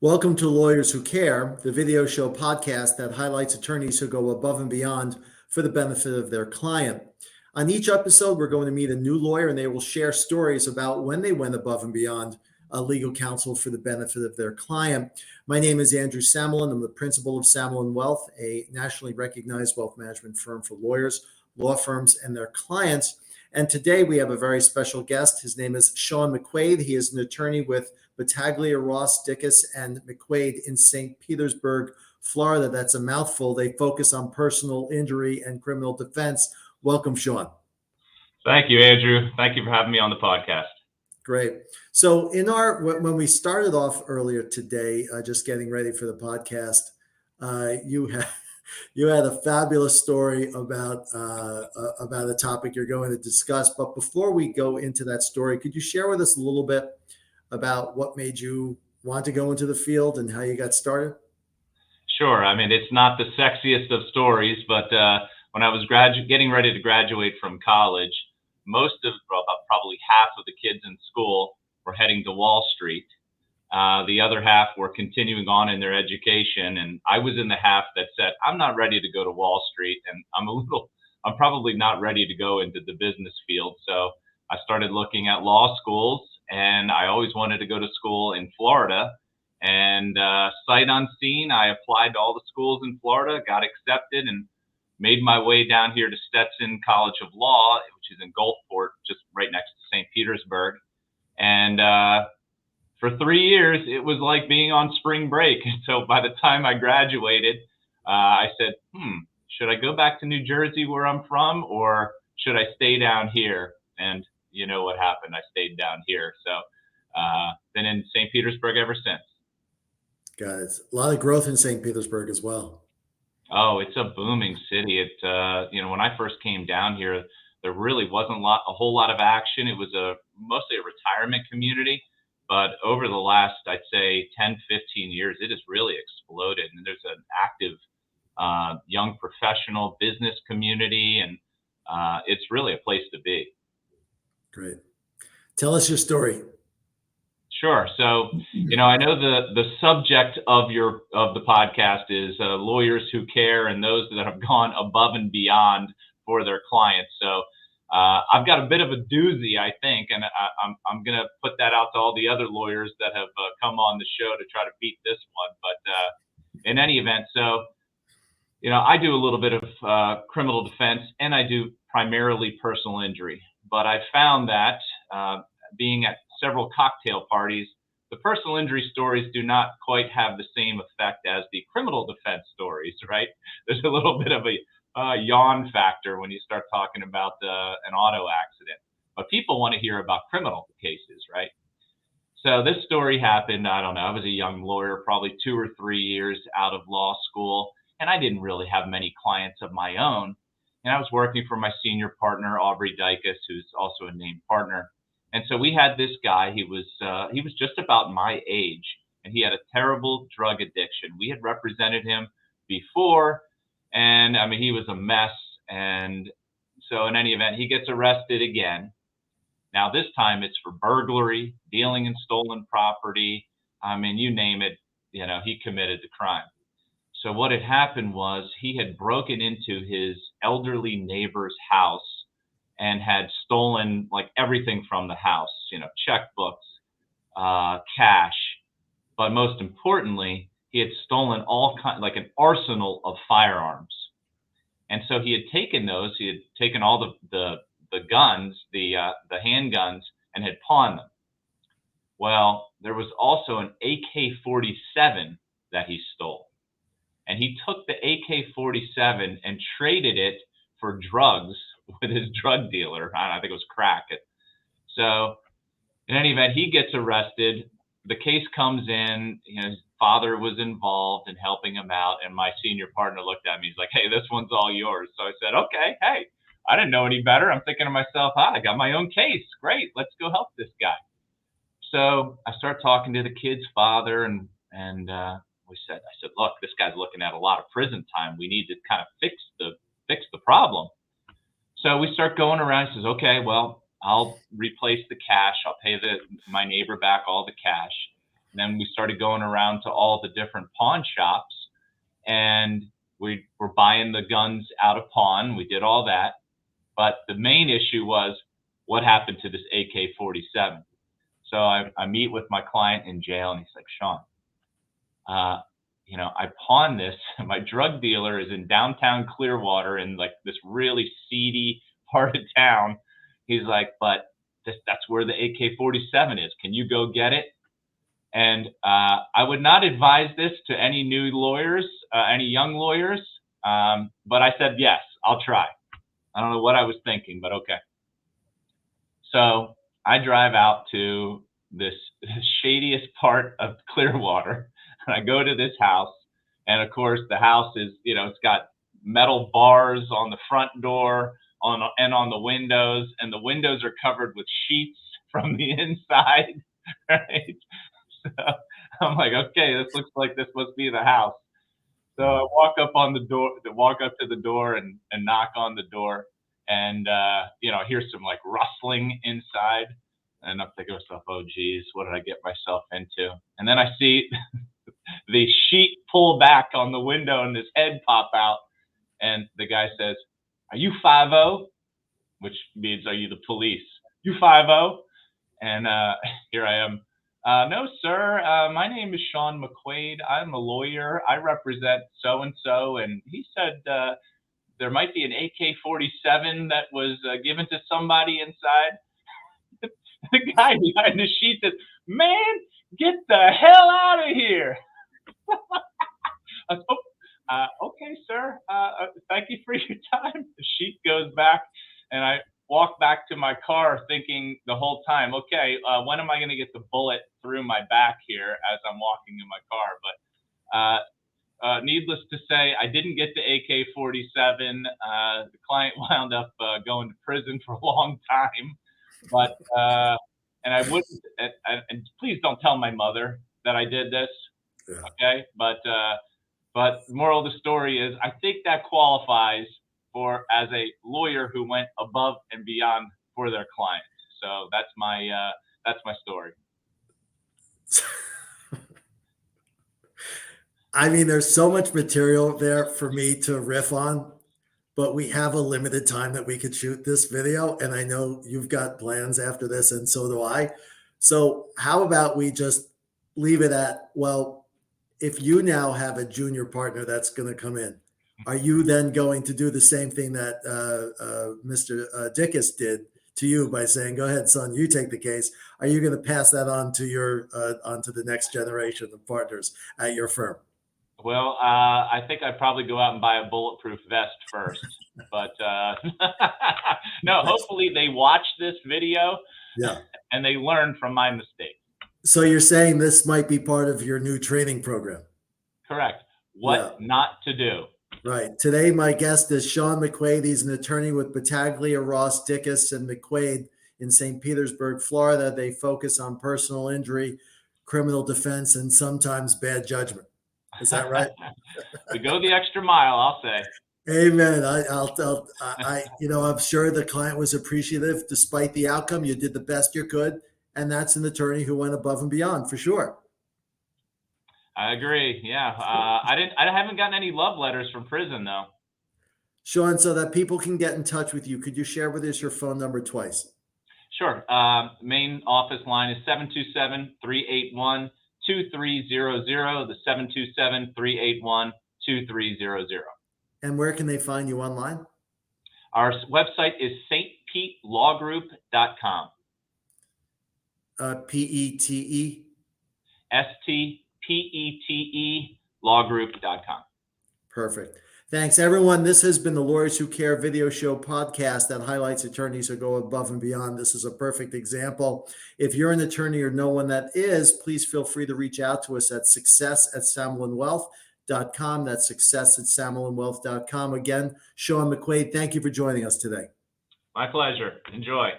Welcome to Lawyers Who Care, the video show podcast that highlights attorneys who go above and beyond for the benefit of their client. On each episode, we're going to meet a new lawyer and they will share stories about when they went above and beyond legal counsel for the benefit of their client. My name is Andrew Samalin. I'm the principal of Samalin Wealth, a nationally recognized wealth management firm for lawyers, law firms, and their clients. And today we have a very special guest. His name is Sean McQuaid. He is an attorney with Battaglia, Ross, Dickus, and McQuaid in St. Petersburg, Florida. That's a mouthful. They focus on personal injury and criminal defense. Welcome, Sean. Thank you, Andrew. Thank you for having me on the podcast. Great. So when we started off earlier today, just getting ready for the podcast, you had a fabulous story about a topic you're going to discuss. But before we go into that story, could you share with us a little bit about what made you want to go into the field and how you got started? Sure. I mean, it's not the sexiest of stories, but when I was getting ready to graduate from college, probably half of the kids in school were heading to Wall Street. The other half were continuing on in their education. And I was in the half that said, I'm not ready to go to Wall Street. And I'm probably not ready to go into the business field. So I started looking at law schools, and I always wanted to go to school in Florida. And sight unseen, I applied to all the schools in Florida, got accepted, and made my way down here to Stetson College of Law, which is in Gulfport, just right next to St. Petersburg. And for 3 years, it was like being on spring break. So by the time I graduated, I said, should I go back to New Jersey where I'm from, or should I stay down here? And you know what happened. I stayed down here. So been in St. Petersburg ever since. Guys, a lot of growth in St. Petersburg as well. Oh, it's a booming city. When I first came down here, there really wasn't a whole lot of action. It was mostly a retirement community. But over the last, I'd say 10, 15 years, it has really exploded. And there's an active young professional business community, and it's really a place to be. Great. Tell us your story. Sure. So, I know the subject of the podcast is lawyers who care and those that have gone above and beyond for their clients. So I've got a bit of a doozy, I think, and I'm going to put that out to all the other lawyers that have come on the show to try to beat this one. But in any event, so, I do a little bit of criminal defense, and I do primarily personal injury. But I found that being at several cocktail parties, the personal injury stories do not quite have the same effect as the criminal defense stories, right? There's a little bit of a yawn factor when you start talking about an auto accident. But people want to hear about criminal cases, right? So this story happened, I don't know, I was a young lawyer, probably 2 or 3 years out of law school, and I didn't really have many clients of my own. And I was working for my senior partner, Aubrey Dickus, who's also a named partner. And so we had this guy. He was just about my age, and he had a terrible drug addiction. We had represented him before, and I mean, he was a mess. And so in any event, he gets arrested again. Now, this time it's for burglary, dealing in stolen property. I mean, you name it, he committed the crime. So what had happened was he had broken into his elderly neighbor's house and had stolen like everything from the house, checkbooks, cash. But most importantly, he had stolen like an arsenal of firearms. And so he had taken all the guns, the handguns, and had pawned them. Well, there was also an AK-47 that he stole. And he took the AK-47 and traded it for drugs with his drug dealer. I think it was crack. So in any event, he gets arrested. The case comes in. His father was involved in helping him out. And my senior partner looked at me. He's like, hey, this one's all yours. So I said, okay, hey, I didn't know any better. I'm thinking to myself, I got my own case. Great. Let's go help this guy. So I start talking to the kid's father, and I said, look, this guy's looking at a lot of prison time. We need to kind of fix the problem. So we start going around. He says, okay, well, I'll replace the cash. I'll pay my neighbor back all the cash. then we started going around to all the different pawn shops, and we were buying the guns out of pawn. We did all that. But the main issue was what happened to this AK-47. So I meet with my client in jail, and he's like, Sean, I pawned this. My drug dealer is in downtown Clearwater in like this really seedy part of town. He's like, but that's where the AK-47 is. Can you go get it? And I would not advise this to any new lawyers, any young lawyers. But I said, yes, I'll try. I don't know what I was thinking, but okay. So I drive out to this shadiest part of Clearwater, and I go to this house. And of course, the house is, it's got metal bars on the front door and on the windows, and the windows are covered with sheets from the inside, right? So I'm like, okay, this looks like this must be the house. So I walk up to the door and knock on the door, and hear some like rustling inside, and I'm thinking to myself, oh geez, what did I get myself into? And then I see the sheet pull back on the window and his head pop out, and the guy says, "Are you 5-0?" Which means, are you the police? You 5-0? And here I am. No, sir. My name is Sean McQuaid. I'm a lawyer. I represent so-and-so. And he said there might be an AK-47 that was given to somebody inside. The guy behind the sheet says, man, get the hell out of here. I said, okay, sir. Thank you for your time. The sheet goes back, and I walk back to my car thinking the whole time, okay, when am I going to get the bullet through my back here as I'm walking in my car? But needless to say, I didn't get the AK-47. The client wound up going to prison for a long time. But and I wouldn't, and please don't tell my mother that I did this. Yeah. Okay, but the moral of the story is, I think that qualifies for as a lawyer who went above and beyond for their clients. So that's my story. I mean, there's so much material there for me to riff on, but we have a limited time that we could shoot this video. And I know you've got plans after this, and so do I. So how about we just leave it at, well, if you now have a junior partner that's going to come in, are you then going to do the same thing that Mr. Dickus did to you by saying, go ahead, son, you take the case? Are you going to pass that on to onto the next generation of partners at your firm? Well, I think I'd probably go out and buy a bulletproof vest first, but no, hopefully they watch this video, yeah, and they learn from my mistake. So you're saying this might be part of your new training program? Correct. What not to do. Right. Today, my guest is Sean McQuaid. He's an attorney with Battaglia, Ross, Dickus, and McQuaid in St. Petersburg, Florida. They focus on personal injury, criminal defense, and sometimes bad judgment. Is that right? We go the extra mile, I'll say. Amen. I'm sure the client was appreciative despite the outcome. You did the best you could, and that's an attorney who went above and beyond for sure. I agree. Yeah. I haven't gotten any love letters from prison though. Sean, so that people can get in touch with you, could you share with us your phone number twice? Sure. Main office line is 727-381-2300. The 727-381-2300. And where can they find you online? Our website is stpetelawgroup.com. P-E-T-E? STPETE lawgroup.com. Perfect. Thanks, everyone. This has been the Lawyers Who Care video show podcast that highlights attorneys who go above and beyond. This is a perfect example. If you're an attorney or know one that is, please feel free to reach out to us at success@samalinwealth.com. That's success@samalinwealth.com. Again, Sean McQuaid, thank you for joining us today. My pleasure. Enjoy.